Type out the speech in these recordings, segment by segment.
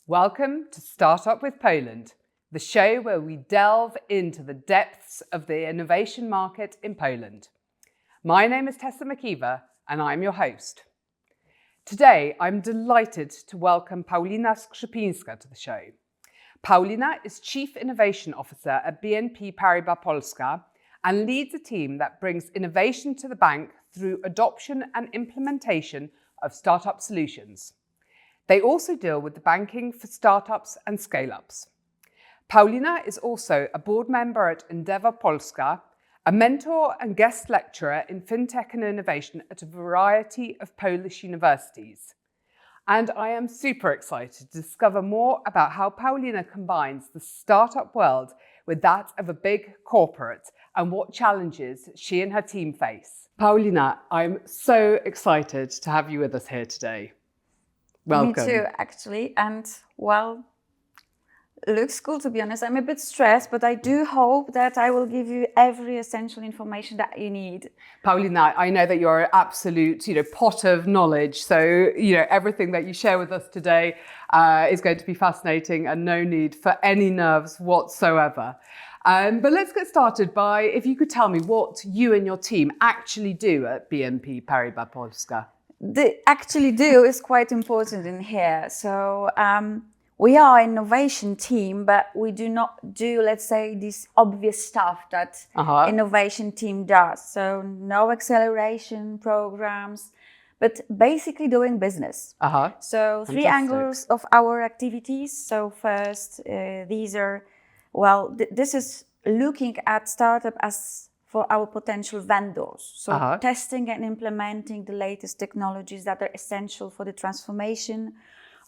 Welcome to Startup with Poland, the show where we delve into the depths of the innovation market in Poland. My name is Tessa McIver and I'm your host. Today, I'm delighted to welcome Paulina Skrzypinska to the show. Paulina is Chief Innovation Officer at BNP Paribas Polska and leads a team that brings innovation to the bank through adoption and implementation of startup solutions. They also deal with the banking for startups and scale-ups. Paulina is also a board member at Endeavour Polska, a mentor and guest lecturer in fintech and innovation at a variety of Polish universities. And I am super excited to discover more about how Paulina combines the startup world with that of a big corporate and what challenges she and her team face. Paulina, I'm so excited to have you with us here today. Welcome. Me too, actually. And well, looks cool, to be honest. I'm a bit stressed, but I do hope that I will give you every essential information that you need. Paulina, I know that you're an absolute, pot of knowledge. So, everything that you share with us today is going to be fascinating and no need for any nerves whatsoever. But let's get started by, if you could tell me what you and your team actually do at BNP Paribas Polska. The actually do is quite important in here. So we are an innovation team, but we do not do, let's say, this obvious stuff that innovation team does. So no acceleration programs, but basically doing business. So three angles of our activities. So first, this is looking at startup as for our potential vendors. So testing and implementing the latest technologies that are essential for the transformation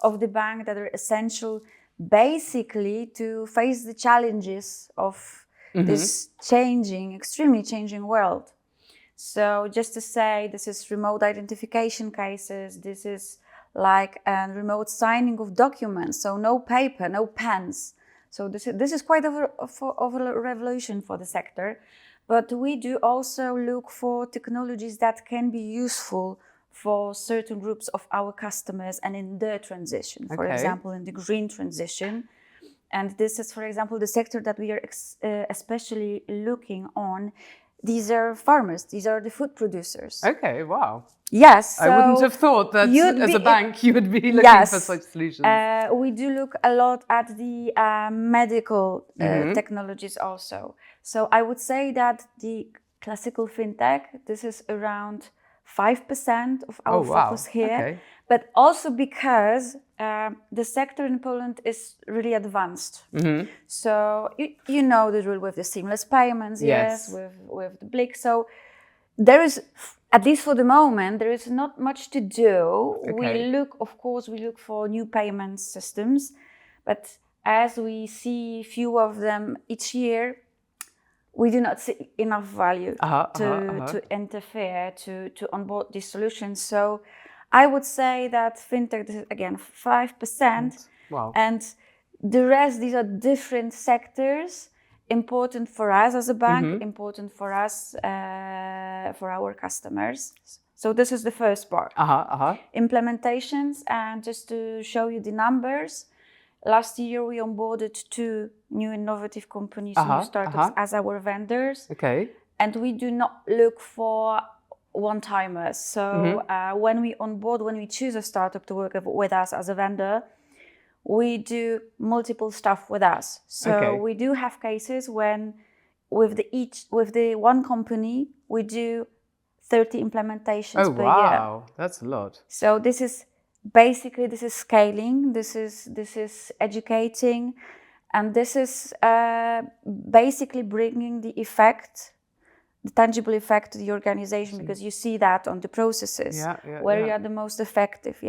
of the bank, that are essential basically to face the challenges of this extremely changing world. So just to say, this is remote identification cases, this is like a remote signing of documents, so no paper, no pens. So this is quite of a revolution for the sector. But we do also look for technologies that can be useful for certain groups of our customers and in their transition, for example, in the green transition. And this is, for example, the sector that we are especially looking on. These are farmers, these are the food producers. Okay, wow. Yes. So I wouldn't have thought that as a bank you would be looking for such solutions. We do look a lot at the medical technologies also. So I would say that the classical fintech, this is around 5% of our focus here. But also because the sector in Poland is really advanced. So you know the rule with the seamless payments, with the BLIK. So there is, at least for the moment, there is not much to do. We look for new payment systems, but as we see few of them each year, we do not see enough value to interfere, to onboard these solutions. So I would say that fintech, this is again 5%. Wow. And the rest, these are different sectors, important for us as a bank, important for us, for our customers. So this is the first part. Implementations, and just to show you the numbers, last year we onboarded 2 new innovative companies, new startups as our vendors. And we do not look for one-timers. So when we choose a startup to work with us as a vendor, we do multiple stuff with us. So we do have cases when with the one company we do 30 implementations per year. Wow, that's a lot. So this is scaling, this is educating, and this is basically bringing the tangible effect to the organization, because you see that on the processes where you are the most effective,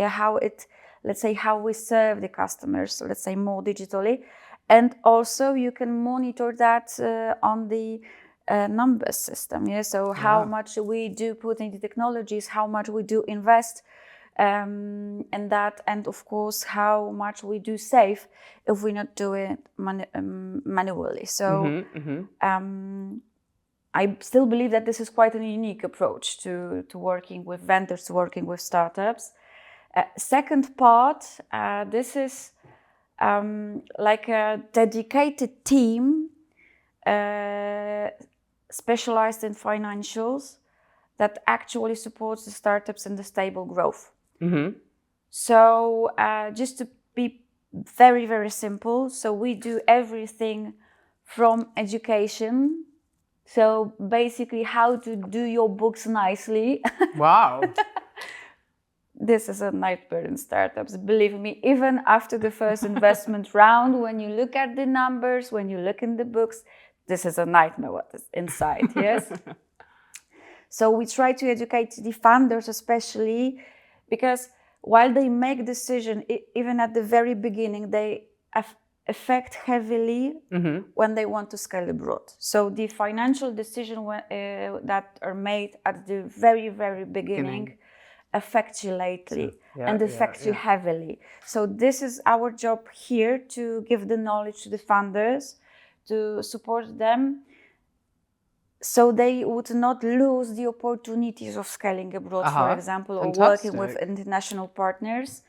how we serve the customers, let's say more digitally. And also you can monitor that on the numbers system. So how much we do put into technologies, how much we do invest in that, and of course how much we do save if we not do it manually. So I still believe that this is quite a unique approach to working with vendors, to working with startups. Second part, this is like a dedicated team specialized in financials that actually supports the startups and the stable growth. So just to be very, very simple, so we do everything from education. So basically how to do your books nicely. Wow. This is a nightmare in startups, believe me. Even after the first investment round, when you look at the numbers, when you look in the books, this is a nightmare what is inside, yes? So we try to educate the funders especially, because while they make decision, even at the very beginning, they affect heavily when they want to scale abroad. So the financial decision that are made at the very, very beginning affects you lately and affects you heavily. So this is our job here, to give the knowledge to the funders, to support them, so they would not lose the opportunities of scaling abroad, for example, or working with international partners.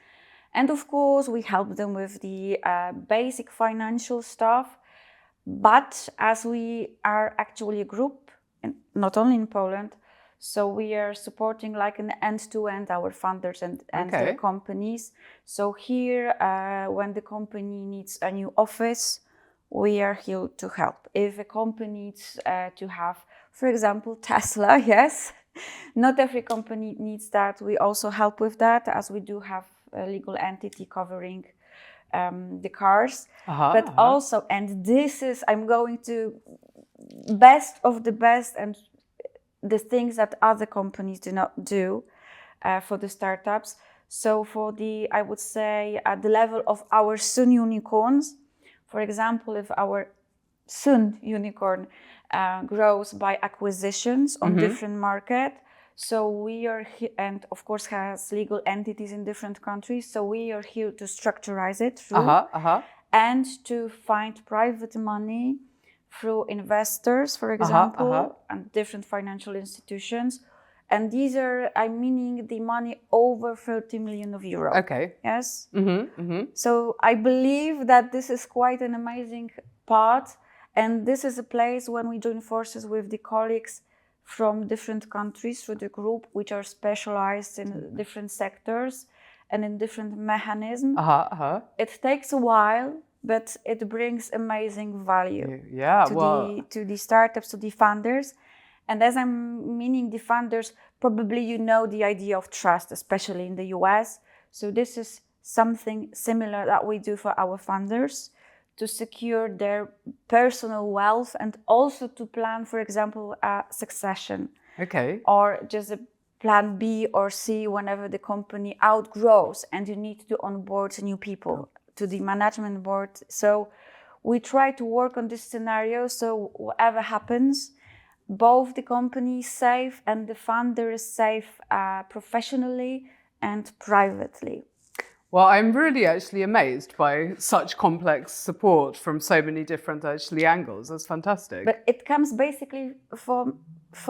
And of course, we help them with the basic financial stuff. But as we are actually a group, not only in Poland, so we are supporting like an end-to-end our funders and their companies. So here, when the company needs a new office, we are here to help. If a company needs to have, for example, Tesla, yes, not every company needs that. We also help with that, as we do have a legal entity covering the cars. But also, and this is, I'm going to best of the best and the things that other companies do not do for the startups. So for the, I would say, at the level of our soon unicorns, for example, if our soon unicorn grows by acquisitions on different market, so we are and of course has legal entities in different countries, so we are here to structurize it through and to find private money through investors, for example, and different financial institutions. And these are, I'm meaning the money over 30 million of euro. Okay. Yes. So I believe that this is quite an amazing part. And this is a place when we join forces with the colleagues from different countries through the group, which are specialized in different sectors and in different mechanisms. It takes a while, but it brings amazing value to the startups, to the funders. And as I'm meaning the funders, probably you know the idea of trust, especially in the US. So this is something similar that we do for our funders, to secure their personal wealth and also to plan, for example, a succession. Or just a plan B or C whenever the company outgrows and you need to onboard new people to the management board. So we try to work on this scenario, so whatever happens, both the company is safe and the funder is safe professionally and privately. Well, I'm really actually amazed by such complex support from so many different angles. That's fantastic. But it comes basically for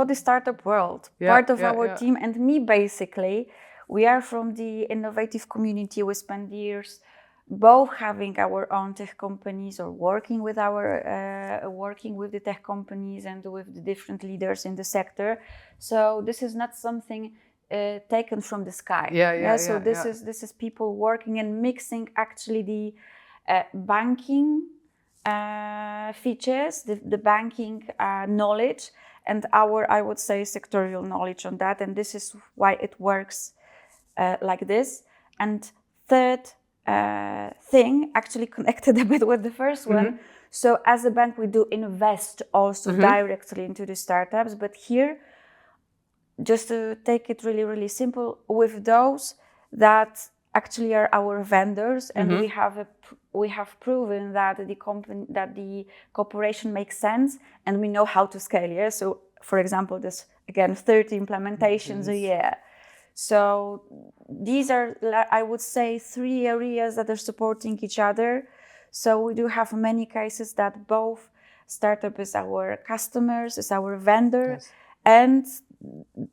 the startup world, part of our team and me basically. We are from the innovative community. We spend years both having our own tech companies or working with the tech companies and with the different leaders in the sector. So this is not something taken from the sky. So this is people working and mixing actually the banking features, the banking knowledge, and our, I would say, sectorial knowledge on that. And this is why it works like this. And third thing, actually connected a bit with the first one. So as a bank, we do invest also directly into the startups. But here, just to take it really, really simple, with those that actually are our vendors, and we have proven that the cooperation makes sense, and we know how to scale. Yeah. So, for example, this again 30 implementations a year. So these are, I would say, 3 areas that are supporting each other. So we do have many cases that both startup is our customers, is our vendor, and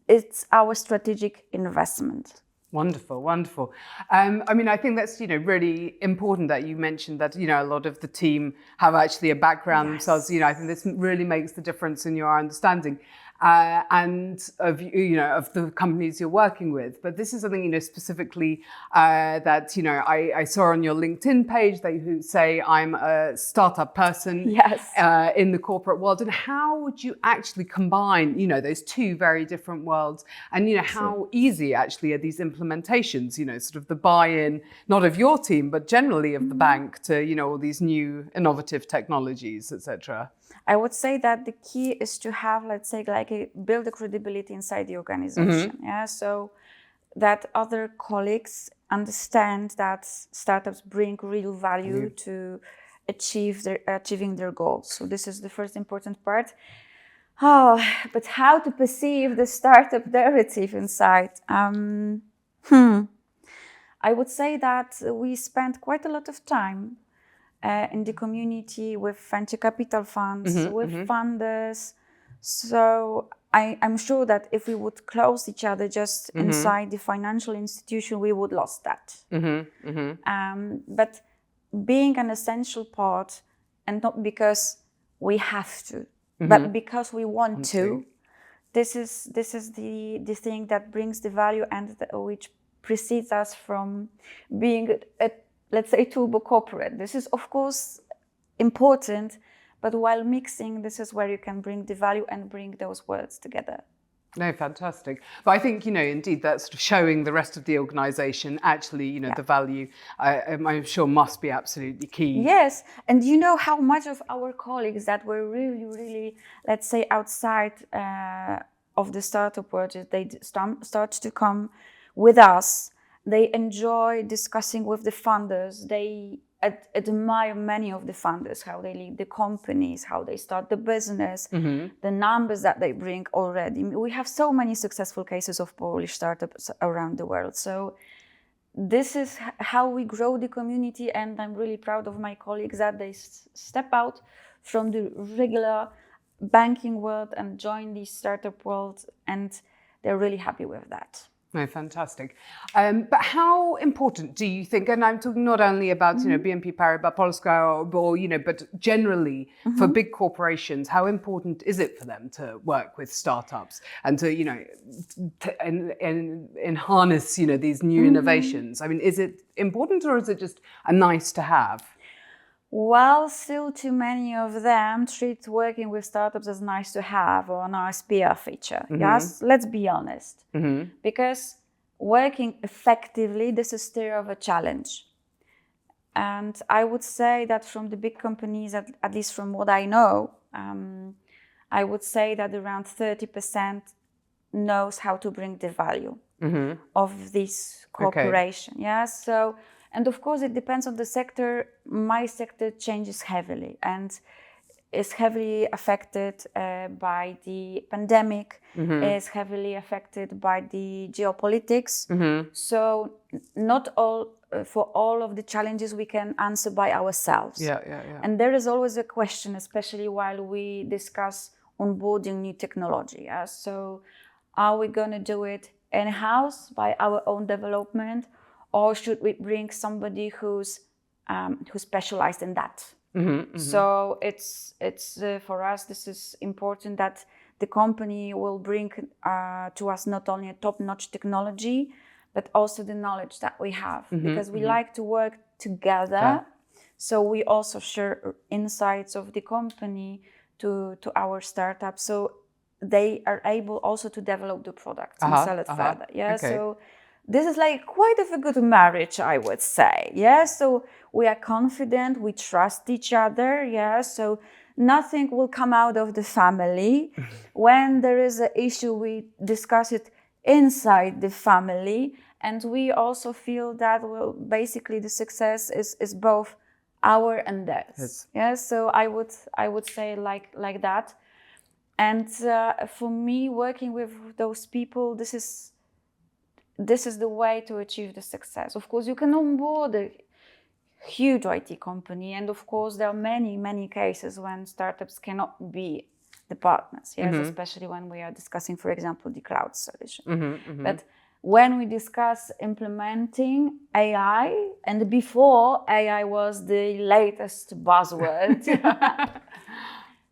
it's our strategic investment. Wonderful, wonderful. I mean, I think that's, really important that you mentioned that, a lot of the team have actually a background themselves. I think this really makes the difference in your understanding and of, of the companies you're working with. But this is something, specifically that, I saw on your LinkedIn page that you say I'm a startup person in the corporate world. And how would you actually combine, those two very different worlds? And, how easy actually are these implementations, sort of the buy-in, not of your team, but generally of the bank to, all these new innovative technologies, etc.? I would say that the key is to have, let's say, build a credibility inside the organization. So that other colleagues understand that startups bring real value to achieving their goals. So this is the first important part. But how to perceive the startup narrative inside? I would say that we spend quite a lot of time in the community with venture capital funds, with funders. So I'm sure that if we would close each other just inside the financial institution, we would lost that. But being an essential part, and not because we have to, but because we want to, this is the thing that brings the value and which precedes us from being let's say turbo corporate. This is of course important, but while mixing, this is where you can bring the value and bring those words together. No, fantastic. But I think, indeed, that's sort of showing the rest of the organization actually, the value, I'm sure must be absolutely key. Yes. And how much of our colleagues that were really, really, let's say, outside of the startup world, they start to come with us. They enjoy discussing with the funders. They admire many of the funders, how they lead the companies, how they start the business, the numbers that they bring already. We have so many successful cases of Polish startups around the world. So this is how we grow the community, and I'm really proud of my colleagues that they step out from the regular banking world and join the startup world, and they're really happy with that. No, fantastic. But how important do you think, and I'm talking not only about, BNP Paribas Polska, or but generally for big corporations, how important is it for them to work with startups and to, and harness, these new innovations? I mean, is it important, or is it just a nice to have? Well, still too many of them treat working with startups as nice to have or a nice PR feature. Yes, let's be honest. Because working effectively, this is still of a challenge. And I would say that from the big companies, at least from what I know, I would say that around 30% knows how to bring the value of this cooperation. Yes, so. And of course, it depends on the sector. My sector changes heavily and is heavily affected by the pandemic, is heavily affected by the geopolitics. So not for all of the challenges we can answer by ourselves. And there is always a question, especially while we discuss onboarding new technology. So are we going to do it in-house by our own development? Or should we bring somebody who's specialized in that? So it's for us, this is important that the company will bring to us not only a top-notch technology, but also the knowledge that we have, because we like to work together. So we also share insights of the company to our startup, so they are able also to develop the product and sell it further. So this is like quite of a good marriage, I would say. So we are confident, we trust each other. So nothing will come out of the family. When there is an issue, we discuss it inside the family, and we also feel that basically the success is both our and theirs. So I would say like that. And for me, working with those people, this is the way to achieve the success. Of course, you can onboard a huge IT company, and of course, there are many cases when startups cannot be the partners. Especially when we are discussing, for example, the cloud solution. But when we discuss implementing AI, and before AI was the latest buzzword,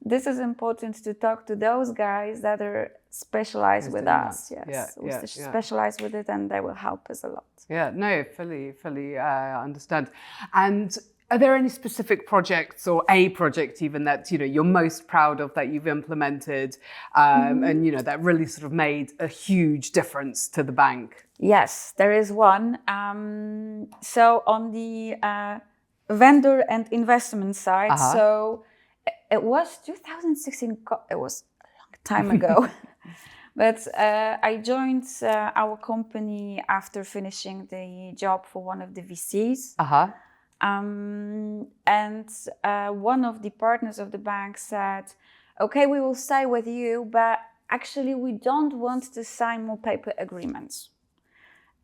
this is important to talk to those guys that are specialized with us. Yes, we specialize with it, and they will help us a lot. Yeah, no, fully understand. And are there any specific projects or a project even that you're most proud of that you've implemented, and that really sort of made a huge difference to the bank? Yes, there is one. So on the vendor and investment side, so it was 2016. It was a long time ago. But I joined our company after finishing the job for one of the VCs. And one of the partners of the bank said, okay, we will stay with you, but actually we don't want to sign more paper agreements.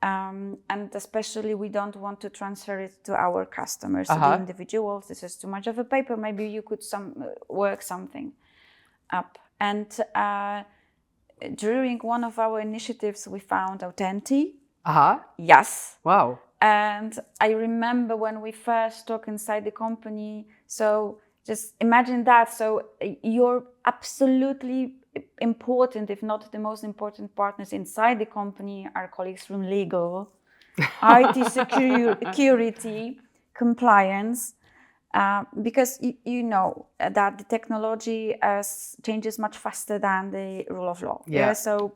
And especially we don't want to transfer it to our customers, to the individuals. This is too much of a paper. Maybe you could work something up. And during one of our initiatives, we found Authentic. Yes. Wow. And I remember when we first talked inside the company, so just imagine that. So you're absolutely important, if not the most important partners inside the company, our colleagues from legal, IT security, compliance, because you know that the technology changes much faster than the rule of law. Yeah. So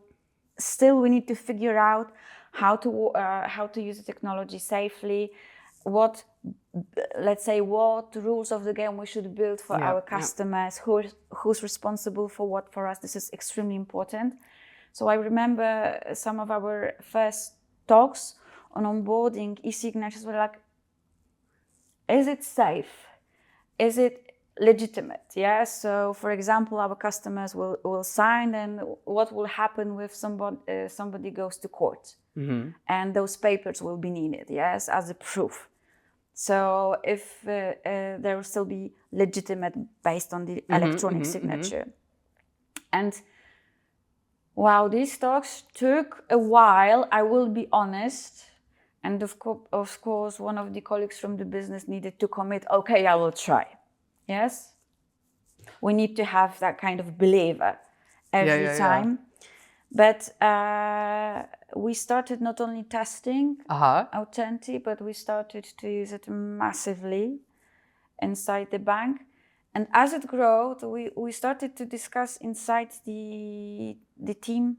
still we need to figure out how to use the technology safely, what rules of the game we should build for our customers, who's responsible for what for us. This is extremely important. So I remember some of our first talks on onboarding eSignatures were like, is it safe? Is it legitimate? Yeah. So for example, our customers will sign, and what will happen if somebody goes to court? And those papers will be needed, yes, as a proof. So if there will still be legitimate based on the electronic signature. And wow, these talks took a while, I will be honest. And of course, one of the colleagues from the business needed to commit, okay, I will try. Yes? We need to have that kind of believer every time. Yeah. But we started not only testing Authentic, but we started to use it massively inside the bank. And as it grew, we started to discuss inside the team,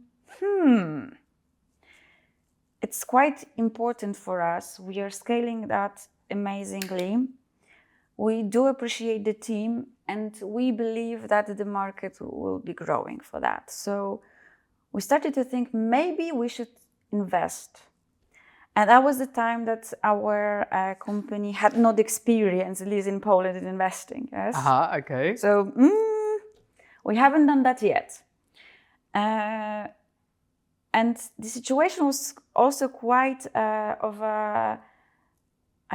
it's quite important for us. We are scaling that amazingly. We do appreciate the team, and we believe that the market will be growing for that. So we started to think maybe we should invest. And that was the time that our company had not experience, at least in Poland, in investing. Yes. Okay. So we haven't done that yet. And the situation was also quite I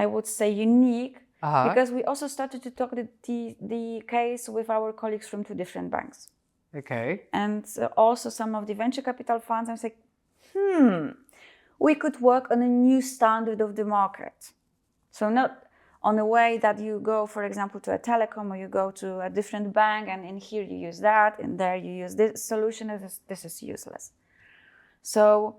would say, unique. Because we also started to talk the case with our colleagues from 2 different banks. Okay. And also some of the venture capital funds. I was like, we could work on a new standard of the market. So not on a way that you go, for example, to a telecom, or you go to a different bank, and in here you use that, and there you use this solution. This is useless. So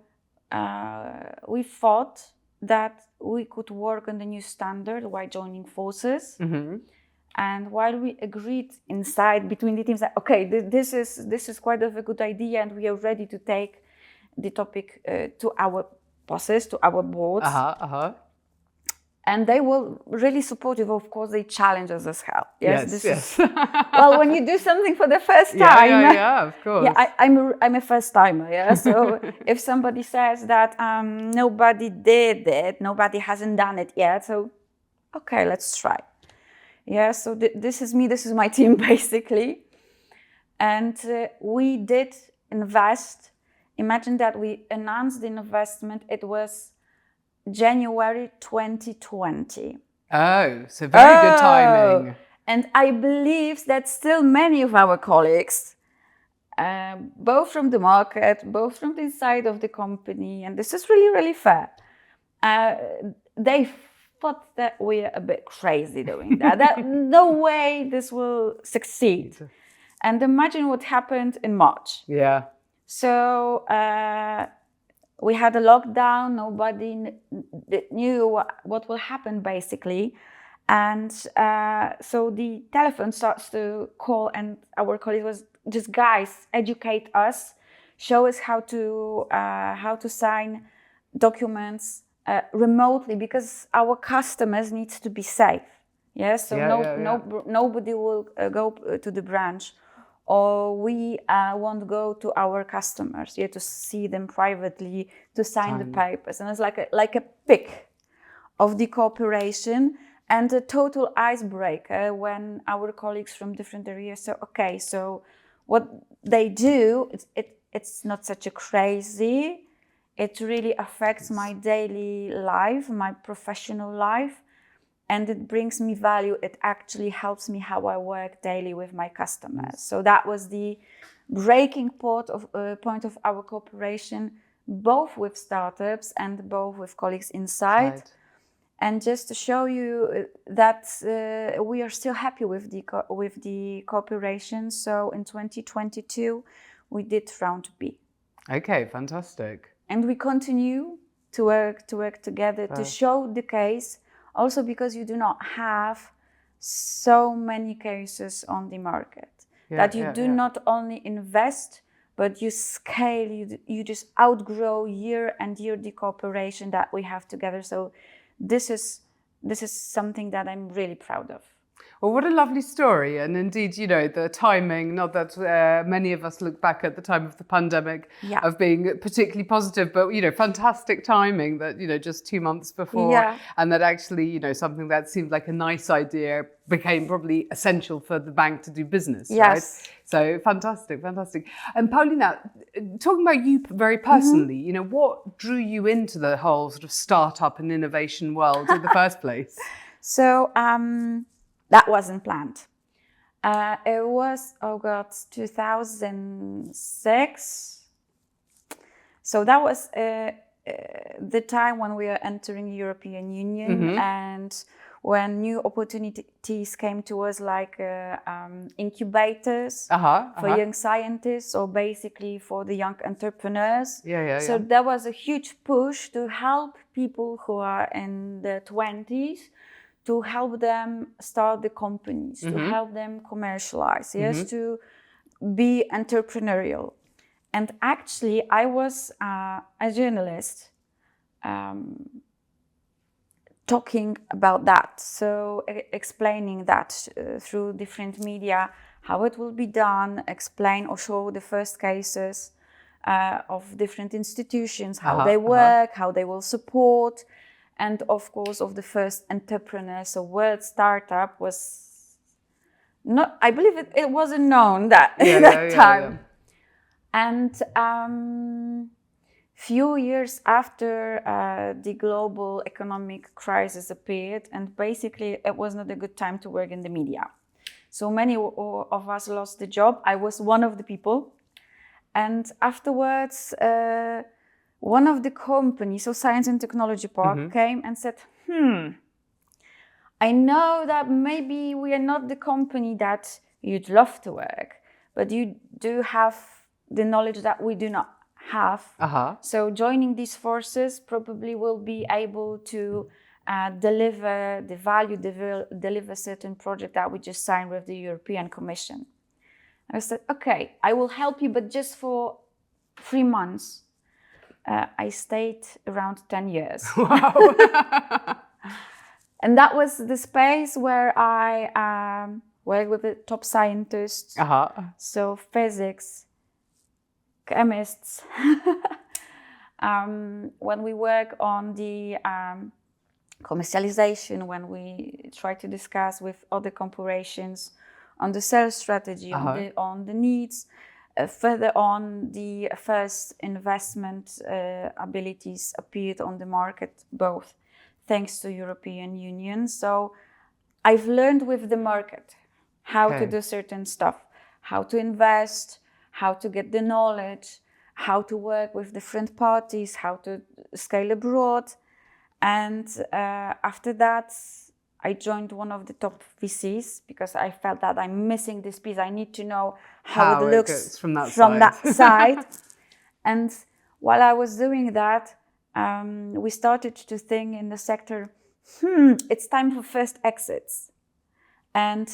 we thought that we could work on the new standard while joining forces. And while we agreed inside between the teams that, okay, this is quite of a good idea, and we are ready to take the topic to our bosses, to our boards. And they were really supportive. Of course, they challenge us as hell. Yes. Well, when you do something for the first time. Yeah, of course. Yeah, I'm a first timer. Yeah. So if somebody says that nobody did it, nobody hasn't done it yet. So, okay, let's try. Yeah. So this is me. This is my team, basically. And we did invest. Imagine that we announced the investment. It was January 2020. Oh, so very good timing. And I believe that still many of our colleagues both from the market, both from the inside of the company, and this is really, really fair. They thought that we're a bit crazy doing that. That no way this will succeed. And imagine what happened in March. Yeah. So we had a lockdown. Nobody knew what will happen, basically. And so the telephone starts to call, and our colleague was just, guys, educate us, show us how to sign documents remotely, because our customers need to be safe. Yes, so nobody will go to the branch, or we won't go to our customers, to see them privately, to sign the papers. And it's like a pick of the cooperation, and a total icebreaker when our colleagues from different areas say, okay, so what they do, it's not such a crazy, it really affects my daily life, my professional life, and it brings me value. It actually helps me how I work daily with my customers. So that was the breaking point of our cooperation, both with startups and both with colleagues inside. And just to show you that we are still happy with the cooperation. So in 2022, we did round B. Okay, fantastic. And we continue to work together to show the case, also because you do not have so many cases on the market, that you do not only invest, but you scale, you just outgrow year and year the cooperation that we have together. So this is something that I'm really proud of. Well, what a lovely story. And indeed, the timing, not that many of us look back at the time of the pandemic of being particularly positive, but, fantastic timing that, just 2 months before, and that actually, something that seemed like a nice idea became probably essential for the bank to do business, right? So fantastic. And Paulina, talking about you very personally, what drew you into the whole sort of startup and innovation world in the first place? So, that wasn't planned. It was, 2006. So that was the time when we are entering European Union, and when new opportunities came to us, like incubators for young scientists, or basically for the young entrepreneurs. So there was a huge push to help people who are in their 20s, to help them start the companies, to help them commercialize, to be entrepreneurial. And actually, I was a journalist talking about that, so explaining that through different media, how it will be done, explain or show the first cases of different institutions, how they work, how they will support. And of course, of the first entrepreneurs. So word startup was not, I believe it wasn't known that time. And few years after the global economic crisis appeared, and basically it was not a good time to work in the media. So many of us lost the job. I was one of the people. And afterwards, one of the companies, so Science and Technology Park, came and said, I know that maybe we are not the company that you'd love to work, but you do have the knowledge that we do not have. So joining these forces probably will be able to deliver the value, deliver certain project that we just signed with the European Commission. I said, okay, I will help you, but just for 3 months. I stayed around 10 years. Wow. And that was the space where I worked with the top scientists, so physics, chemists. When we work on the commercialization, when we try to discuss with other corporations on the sales strategy, on the needs, further on, the first investment abilities appeared on the market, both thanks to European Union. So I've learned with the market how to do certain stuff, how to invest, how to get the knowledge, how to work with different parties, how to scale abroad. And after that, I joined one of the top VCs because I felt that I'm missing this piece. I need to know how it looks from that side. And while I was doing that, we started to think in the sector, it's time for first exits. And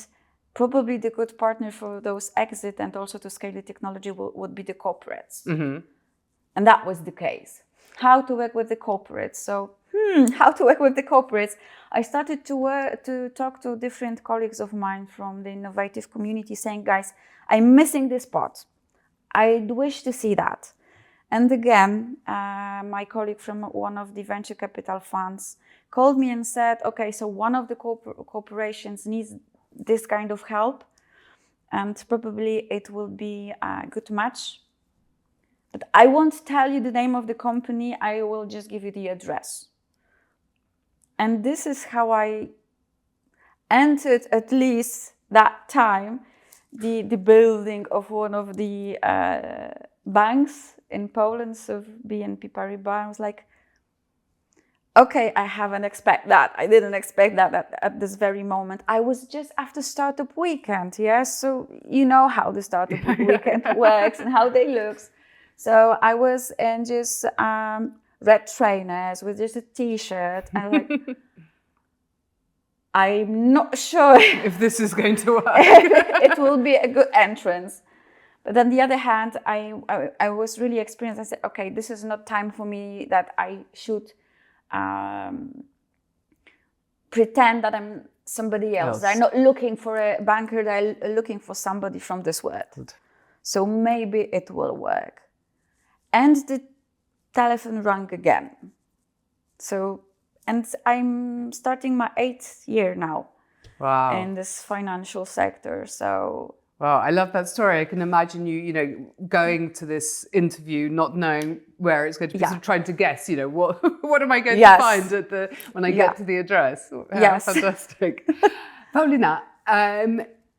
probably the good partner for those exits and also to scale the technology would be the corporates. And that was the case. How to work with the corporates. So, how to work with the corporates. I started to talk to different colleagues of mine from the innovative community saying, guys, I'm missing this part. I'd wish to see that. And again, my colleague from one of the venture capital funds called me and said, okay, so one of the corporations needs this kind of help, and probably it will be a good match. But I won't tell you the name of the company, I will just give you the address. And this is how I entered, at least that time, the building of one of the banks in Poland, so BNP Paribas. I was like, okay, I haven't expected that. I didn't expect that at this very moment. I was just after startup weekend, yes? So you know how the startup weekend works and how they look. So I was in just red trainers with just a t-shirt. And I was like, I'm not sure if this is going to work. It will be a good entrance. But on the other hand, I was really experienced. I said, okay, this is not time for me that I should pretend that I'm somebody else. They're not looking for a banker, they're looking for somebody from this world. So maybe it will work. And the telephone rang again. So, and I'm starting my 8th year now. Wow. In this financial sector. So wow, I love that story. I can imagine you going to this interview not knowing where it's going to be, sort of trying to guess, what am I going to find when I get to the address? Yes. Fantastic. Paulina,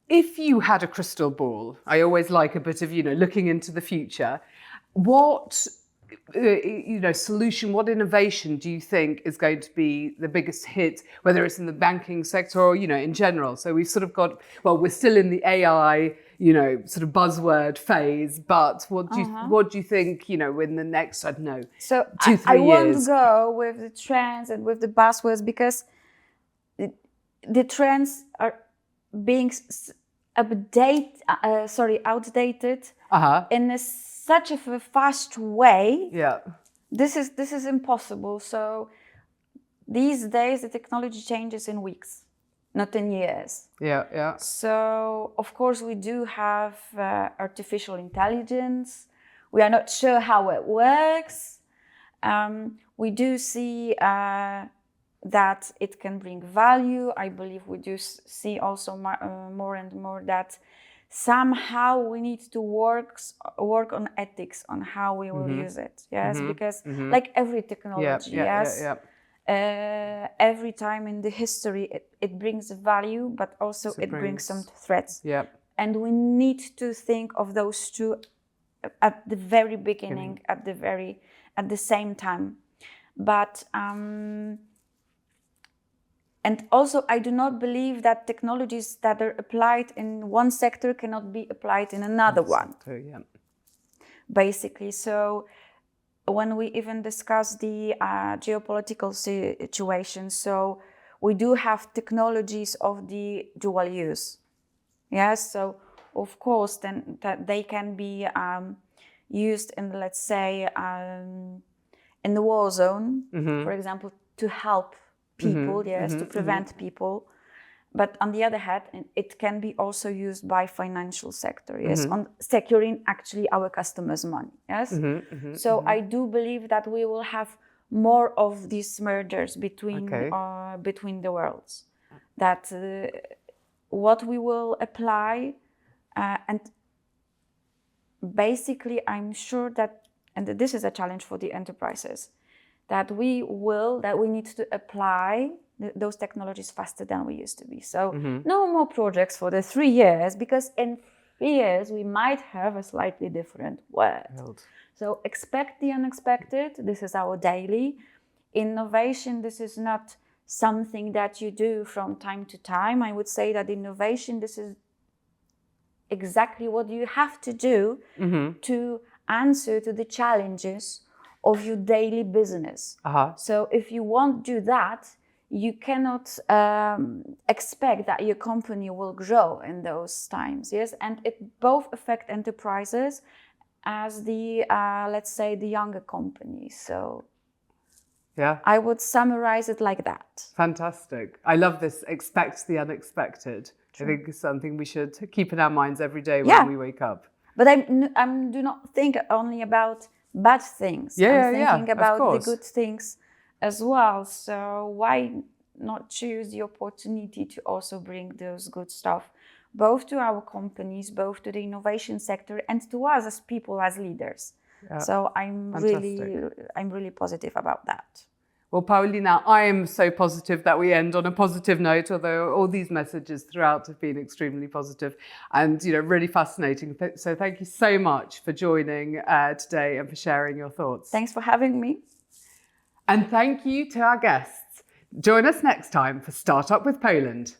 if you had a crystal ball, I always like a bit of, looking into the future. What solution, what innovation do you think is going to be the biggest hit, whether it's in the banking sector or, in general? So we've sort of got, we're still in the AI, sort of buzzword phase, but what do you think, in the next, I don't know, so 2-3 years? I won't go with the trends and with the buzzwords because the trends are being outdated in such a fast way. Yeah. This is impossible. So these days the technology changes in weeks, not in years. Yeah. So of course we do have artificial intelligence. We are not sure how it works. We do see that it can bring value. I believe we do see also more and more that somehow we need to work on ethics on how we will use it. Yes, because like every technology, every time in the history it brings value, but also it brings some threats. Yeah. And we need to think of those two at the very beginning, at the same time. But and also, I do not believe that technologies that are applied in one sector cannot be applied in another one. Yeah. Basically, so when we even discuss the geopolitical situation, so we do have technologies of the dual use. Yes, so of course, then that they can be used in, let's say, in the war zone, for example, to help people, to prevent people. But on the other hand, it can be also used by financial sector, on securing actually our customers' money, So I do believe that we will have more of these mergers between the worlds. That what we will apply, and basically I'm sure that, and this is a challenge for the enterprises, that we need to apply those technologies faster than we used to be. So no more projects for the 3 years, because in years, we might have a slightly different word. So expect the unexpected. This is our daily. Innovation, this is not something that you do from time to time. I would say that innovation, this is exactly what you have to do to answer to the challenges of your daily business. So if you won't do that, you cannot expect that your company will grow in those times. Yes, and it both affect enterprises as the let's say the younger companies. So yeah, I would summarize it like that. Fantastic. I love this. Expect the unexpected. True. I think it's something we should keep in our minds every day when we wake up. But I do not think only about bad things. I'm thinking about the good things as well. So why not choose the opportunity to also bring those good stuff, both to our companies, both to the innovation sector, and to us as people, as leaders. Yeah. So I'm really positive about that. Well, Paulina, I am so positive that we end on a positive note, although all these messages throughout have been extremely positive and, really fascinating. So thank you so much for joining today and for sharing your thoughts. Thanks for having me. And thank you to our guests. Join us next time for Startup with Poland.